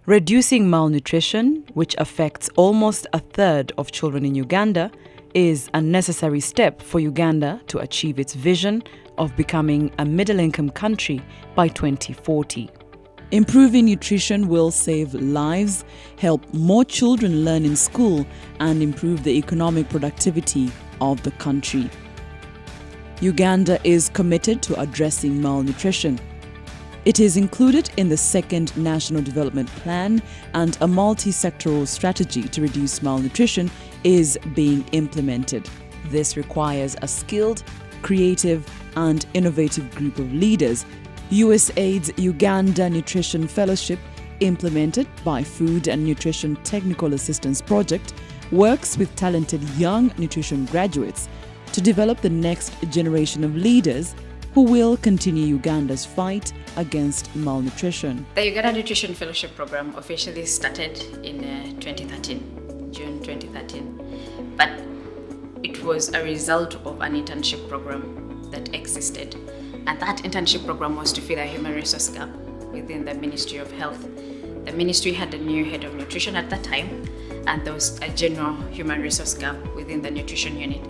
Reducing malnutrition, which affects almost a third of children in Uganda, is a necessary step for Uganda to achieve its vision of becoming a middle-income country by 2040. Improving nutrition will save lives, help more children learn in school, and improve the economic productivity of the country. Uganda is committed to addressing malnutrition. It is included in the second National Development Plan, and a multi-sectoral strategy to reduce malnutrition is being implemented. This requires a skilled, creative, and innovative group of leaders. USAID's Uganda Nutrition Fellowship, implemented by Food and Nutrition Technical Assistance Project, works with talented young nutrition graduates to develop the next generation of leaders who will continue Uganda's fight against malnutrition. The Uganda Nutrition Fellowship program officially started in 2013, June 2013, but it was a result of an internship program that existed, and that internship program was to fill a human resource gap within the Ministry of Health. The ministry had a new head of nutrition at that time, and there was a general human resource gap within the nutrition unit.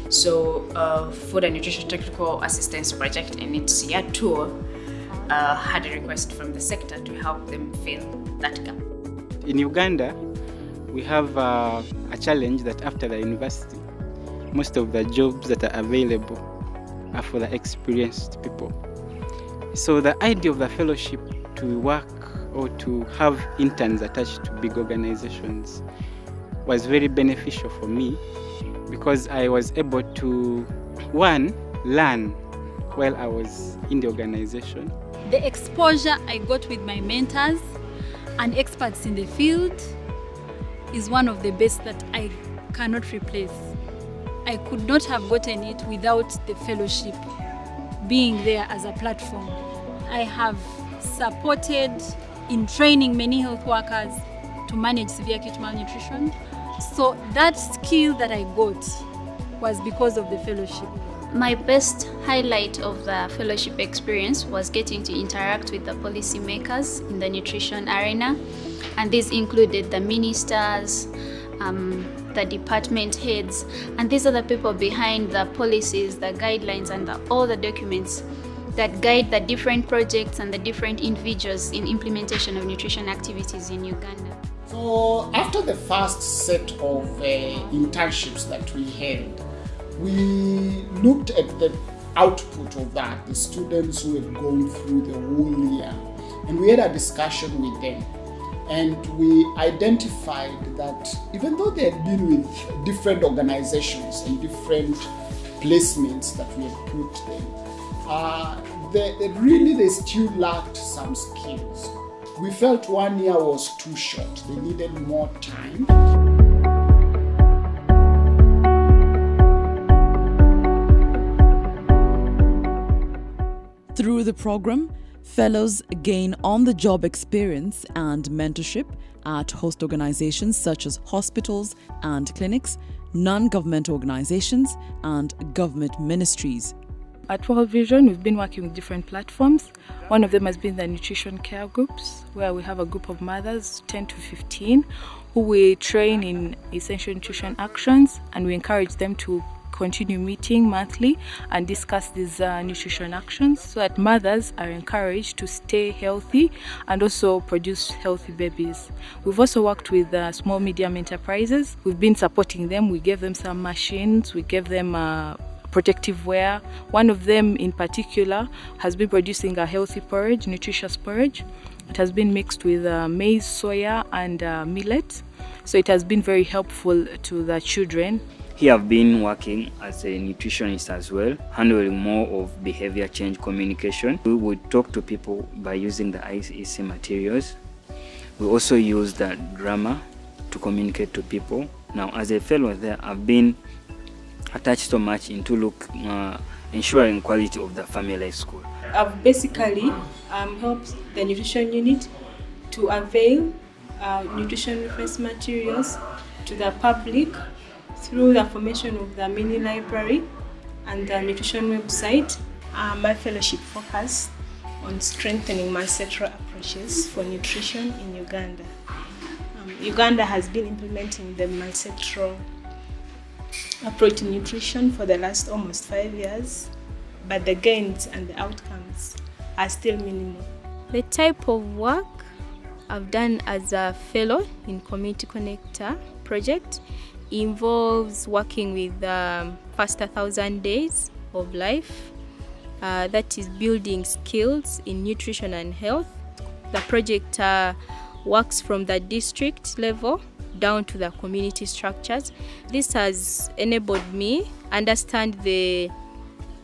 So Food and Nutrition Technical Assistance Project in its year 2 had a request from the sector to help them fill that gap. In Uganda, we have a challenge that after the university, most of the jobs that are available are for the experienced people. So the idea of the fellowship to work or to have interns attached to big organizations was very beneficial for me, because I was able to, one, learn while I was in the organization. The exposure I got with my mentors and experts in the field is one of the best that I cannot replace. I could not have gotten it without the fellowship being there as a platform. I have supported in training many health workers to manage severe acute malnutrition. So that skill that I got was because of the fellowship. My best highlight of the fellowship experience was getting to interact with the policymakers in the nutrition arena, and these included the ministers, the department heads, and these are the people behind the policies, the guidelines, and all the documents that guide the different projects and the different individuals in implementation of nutrition activities in Uganda. So after the first set of internships that we held, we looked at the output of that, the students who had gone through the whole year, and we had a discussion with them. And we identified that even though they had been with different organizations and different placements that we had put them, they still lacked some skills. We felt 1 year was too short. They needed more time. Through the program, fellows gain on-the-job experience and mentorship at host organizations such as hospitals and clinics, non-government organizations, and government ministries. At World Vision, we've been working with different platforms. One of them has been the nutrition care groups, where we have a group of mothers, 10 to 15, who we train in essential nutrition actions, and we encourage them to continue meeting monthly and discuss these nutrition actions so that mothers are encouraged to stay healthy and also produce healthy babies. We've also worked with small medium enterprises. We've been supporting them. We gave them some machines, we gave them protective wear. One of them in particular has been producing a healthy porridge, nutritious porridge. It has been mixed with maize, soya, and millet. So it has been very helpful to the children. Here I've been working as a nutritionist as well, handling more of behavior change communication. We would talk to people by using the IEC materials. We also use the drama to communicate to people. Now, as a fellow there, I've been attached so much into ensuring quality of the family life school. I've basically helped the nutrition unit to avail nutrition reference materials to the public through the formation of the mini library and the nutrition website. My fellowship focused on strengthening my sectoral approach approaches for nutrition in Uganda. Uganda has been implementing the multi-sectoral approach to nutrition for the last almost 5 years, but the gains and the outcomes are still minimal. The type of work I've done as a fellow in Community Connector project involves working with FANTA 1,000 Days of Life, that is building skills in nutrition and health. The project works from the district level down to the community structures. This has enabled me understand the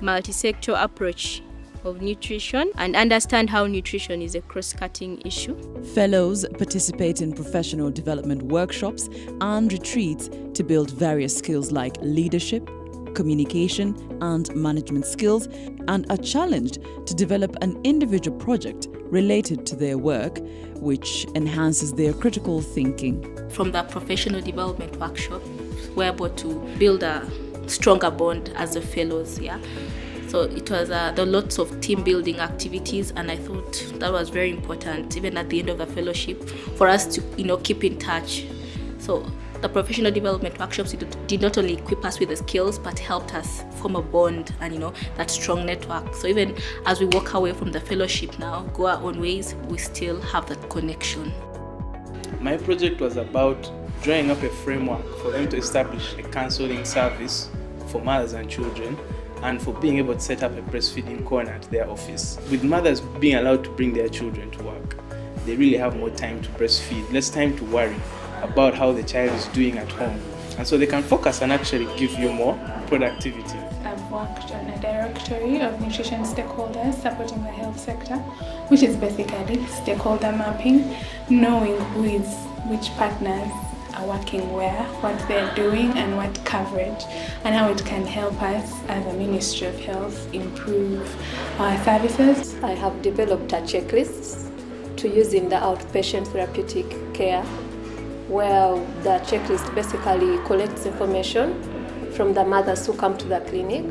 multi-sectoral approach of nutrition and understand how nutrition is a cross-cutting issue. Fellows participate in professional development workshops and retreats to build various skills like leadership, communication and management skills, and are challenged to develop an individual project related to their work, which enhances their critical thinking. From the professional development workshop, we're able to build a stronger bond as the fellows. So it was there were lots of team building activities, and I thought that was very important, even at the end of the fellowship, for us to keep in touch. So the professional development workshops did not only equip us with the skills, but helped us form a bond and that strong network. So even as we walk away from the fellowship now, go our own ways, we still have that connection. My project was about drawing up a framework for them to establish a counseling service for mothers and children, and for being able to set up a breastfeeding corner at their office. With mothers being allowed to bring their children to work, they really have more time to breastfeed, less time to worry about how the child is doing at home. And so they can focus and actually give you more productivity. I've worked on a directory of nutrition stakeholders supporting the health sector, which is basically stakeholder mapping, knowing which partners are working where, what they're doing and what coverage, and how it can help us as a Ministry of Health improve our services. I have developed a checklist to use in the outpatient therapeutic care, where the checklist basically collects information from the mothers who come to the clinic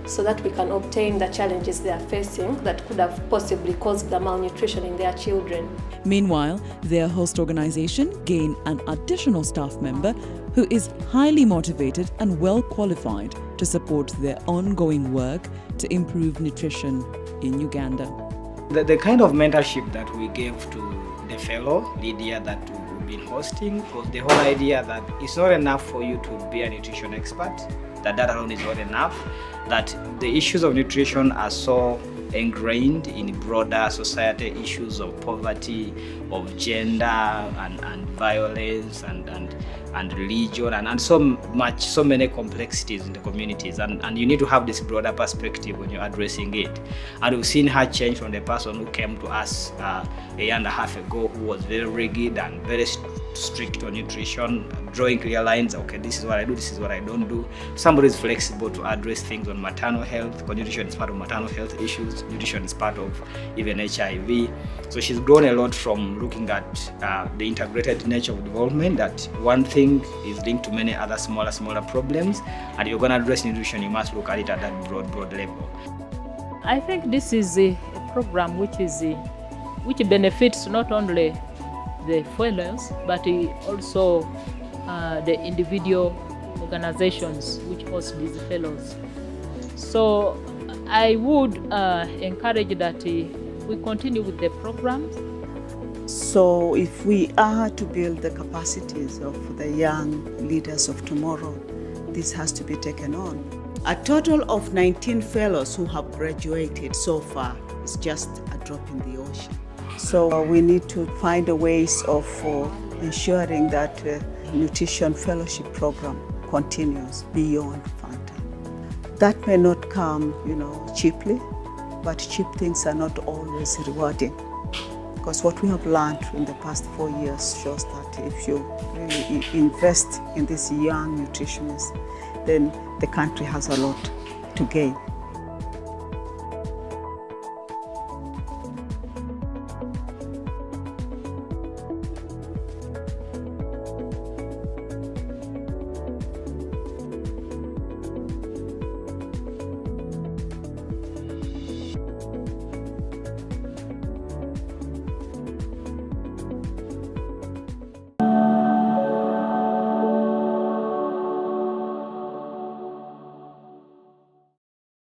so that we can obtain the challenges they are facing that could have possibly caused the malnutrition in their children. Meanwhile, their host organization gained an additional staff member who is highly motivated and well qualified to support their ongoing work to improve nutrition in Uganda. The kind of mentorship that we gave to the fellow, Lydia, that we've been hosting, was the whole idea that it's not enough for you to be a nutrition expert, that alone is not enough, that the issues of nutrition are so ingrained in broader society issues of poverty, of gender and violence and religion and so many complexities in the communities, and you need to have this broader perspective when you're addressing it. And we've seen her change from the person who came to us a year and a half ago, who was very rigid and very strict on nutrition, drawing clear lines. Okay, this is what I do, this is what I don't do. Somebody is flexible to address things on maternal health, because nutrition is part of maternal health issues. Nutrition is part of even HIV. So she's grown a lot from looking at the integrated nature of development, that one thing is linked to many other smaller problems, and you're going to address nutrition, you must look at it at that broad level. I think this is a program which benefits not only the fellows, but also the individual organizations which host these fellows. So I would encourage that we continue with the programs. So if we are to build the capacities of the young leaders of tomorrow, this has to be taken on. A total of 19 fellows who have graduated so far is just a drop in the ocean. So we need to find ways of ensuring that Nutrition Fellowship program continues beyond FANTA. That may not come, cheaply, but cheap things are not always rewarding. Because what we have learned in the past 4 years shows that if you really invest in these young nutritionists, then the country has a lot to gain.